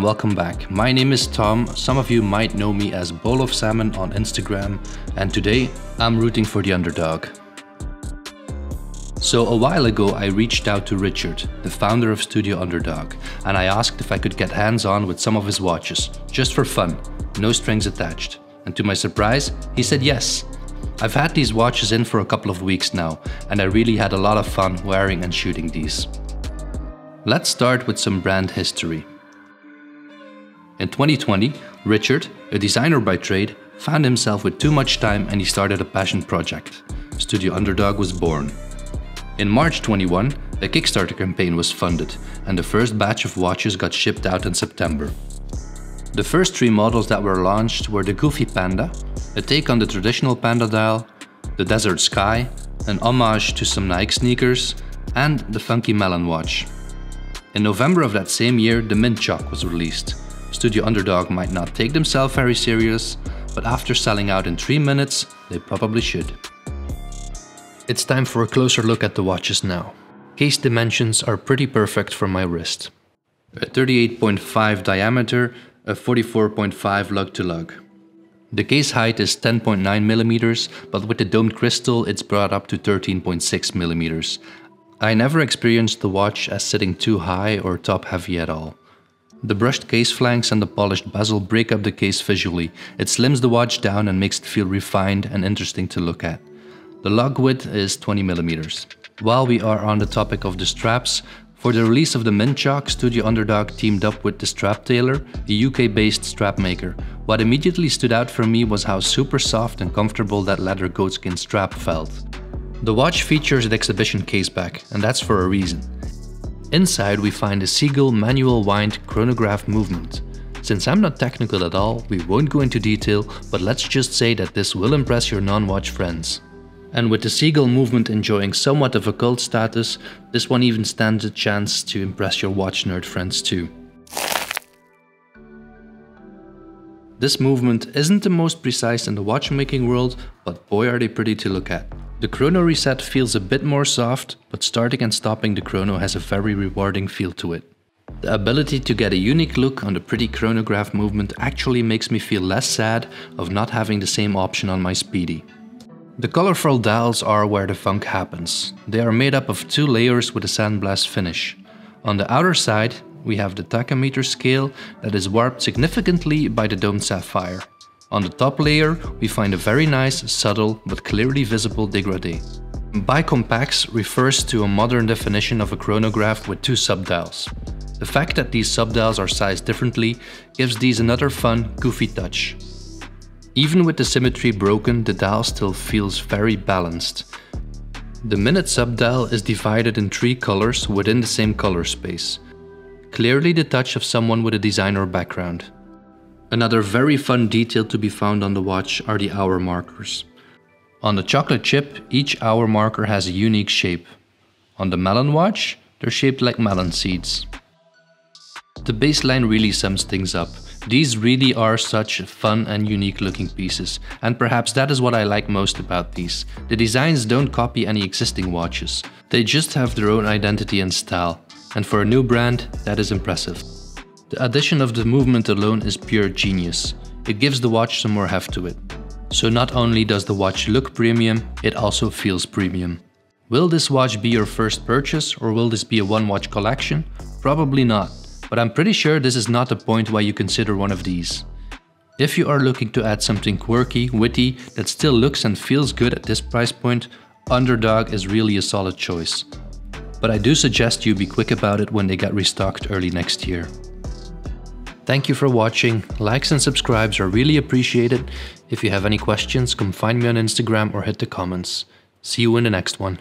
welcome back. My name is Tom. Some of you might know me as Bowl of Salmon on Instagram, and today I'm rooting for the underdog. So a while ago I reached out to Richard, the founder of Studio Underdog, and I asked if I could get hands-on with some of his watches, just for fun, no strings attached. And to my surprise, he said yes. I've had these watches in for a couple of weeks now, and I really had a lot of fun wearing and shooting these. Let's start with some brand history. In 2020, Richard, a designer by trade, found himself with too much time and he started a passion project. Studio Underdog was born. In March 21, a Kickstarter campaign was funded and the first batch of watches got shipped out in September. The first 3 models that were launched were the Goofy Panda, a take on the traditional Panda dial, the Desert Sky, an homage to some Nike sneakers, and the Funky Melon watch. In November of that same year, the Mint Ch0c was released. Studio Underdog might not take themselves very serious, but after selling out in 3 minutes, they probably should. It's time for a closer look at the watches now. Case dimensions are pretty perfect for my wrist. A 38.5 diameter, a 44.5 lug to lug. The case height is 10.9 mm, but with the domed crystal it's brought up to 13.6 mm. I never experienced the watch as sitting too high or top heavy at all. The brushed case flanks and the polished bezel break up the case visually. It slims the watch down and makes it feel refined and interesting to look at. The lug width is 20 mm. While we are on the topic of the straps, for the release of the Mint Ch0c, Studio Underdog teamed up with the Strap Tailor, a UK-based strap maker. What immediately stood out for me was how super soft and comfortable that leather goatskin strap felt. The watch features an exhibition caseback, and that's for a reason. Inside we find a seagull manual wind chronograph movement. Since I'm not technical at all, we won't go into detail, but let's just say that this will impress your non-watch friends. And with the seagull movement enjoying somewhat of a cult status, this one even stands a chance to impress your watch nerd friends too. This movement isn't the most precise in the watchmaking world, but boy are they pretty to look at. The chrono reset feels a bit more soft, but starting and stopping the chrono has a very rewarding feel to it. The ability to get a unique look on the pretty chronograph movement actually makes me feel less sad of not having the same option on my Speedy. The colorful dials are where the funk happens. They are made up of 2 layers with a sandblast finish. On the outer side, we have the tachymeter scale that is warped significantly by the domed sapphire. On the top layer, we find a very nice, subtle, but clearly visible dégradé. Bicompax refers to a modern definition of a chronograph with 2 subdials. The fact that these subdials are sized differently gives these another fun, goofy touch. Even with the symmetry broken, the dial still feels very balanced. The minute subdial is divided in 3 colors within the same color space. Clearly the touch of someone with a designer background. Another very fun detail to be found on the watch are the hour markers. On the chocolate chip, each hour marker has a unique shape. On the melon watch, they're shaped like melon seeds. The baseline really sums things up. These really are such fun and unique looking pieces, and perhaps that is what I like most about these. The designs don't copy any existing watches. They just have their own identity and style, and for a new brand, that is impressive. The addition of the movement alone is pure genius. It gives the watch some more heft to it. So not only does the watch look premium, it also feels premium. Will this watch be your first purchase, or will this be a one-watch collection? Probably not, but I'm pretty sure this is not the point why you consider one of these. If you are looking to add something quirky, witty, that still looks and feels good at this price point, Underdog is really a solid choice. But I do suggest you be quick about it when they get restocked early next year. Thank you for watching. Likes and subscribes are really appreciated. If you have any questions, come find me on Instagram or hit the comments. See you in the next one.